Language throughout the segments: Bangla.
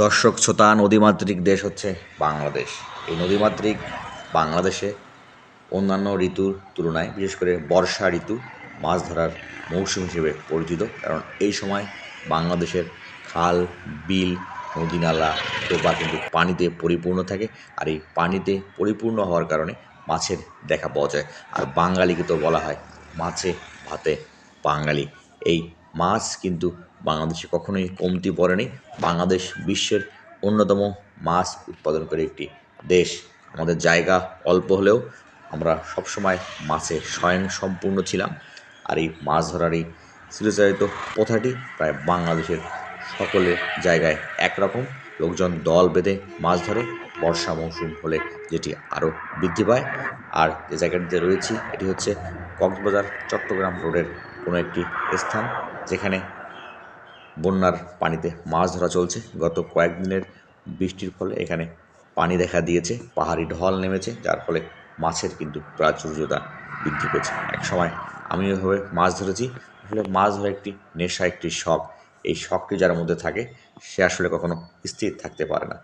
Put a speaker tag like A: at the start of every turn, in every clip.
A: দর্শক শ্রোতা, নদীমাতৃক দেশ হচ্ছে বাংলাদেশ। এই নদীমাতৃক বাংলাদেশে অন্যান্য ঋতুর তুলনায় বিশেষ করে বর্ষা ঋতু মাছ ধরার মৌসুম হিসেবে পরিচিত। কারণ এই সময় বাংলাদেশের খাল, বিল, নদী নালা, ডোবা কিন্তু পানিতে পরিপূর্ণ থাকে। আর এই পানিতে পরিপূর্ণ হওয়ার কারণে মাছের দেখা পাওয়া যায়। আর বাঙালিকে তো বলা হয় মাছে ভাতে বাঙালি। এই মাছ কিন্তু বাংলাদেশে কখনোই কমতি পড়েনি। বাংলাদেশ বিশ্বের অন্যতম মাছ উৎপাদনকারী একটি দেশ। আমাদের জায়গা অল্প হলেও আমরা সবসময় মাছে স্বয়ংসম্পূর্ণ ছিলাম। আর এই মাছ ধরার এই চিরাচরিত প্রথাটি প্রায় বাংলাদেশের সকলের জায়গায় একরকম। লোকজন দল বেঁধে মাছ ধরে বর্ষা মৌসুম হলে, যেটি আরও বৃদ্ধি পায়। আর যে জায়গাটিতে রয়েছি এটি হচ্ছে কক্সবাজার চট্টগ্রাম রোডের কোনো একটি স্থান, যেখানে বন্যার পানিতে মাছ ধরা চলছে। গত কয়েকদিনের বৃষ্টির ফলে এখানে পানি দেখা দিয়েছে, পাহাড়ি ঢল নেমেছে, যার ফলে মাছের কিন্তু প্রাচুর্যতা বৃদ্ধি পেয়েছে। এক সময় আমি এভাবে মাছ ধরেছি। আসলে মাছ ধরা একটি নেশা, একটি শখ। এই শখটি যার মধ্যে থাকে সে আসলে কখনো স্থির থাকতে পারে না।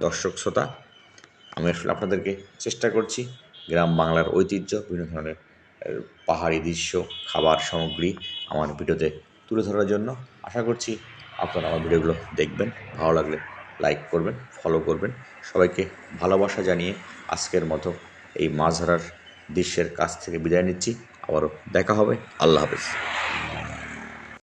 A: দর্শক শ্রোতা, আমি আসলে আপনাদেরকে চেষ্টা করছি গ্রাম বাংলার ঐতিহ্য, বিভিন্ন ধরনের পাহাড়ি দৃশ্য, খাবার সামগ্রী আমার ভিডিওতে তুলে ধরার জন্য। আশা করছি আপনারা আমার ভিডিওগুলো দেখবেন, ভালো লাগলে লাইক করবেন, ফলো করবেন। সবাইকে ভালোবাসা জানিয়ে আজকের মতো এই মাছ ধরার দৃশ্যের কাছ থেকে বিদায় নিচ্ছি। আবারও দেখা হবে। আল্লাহ হাফেজ।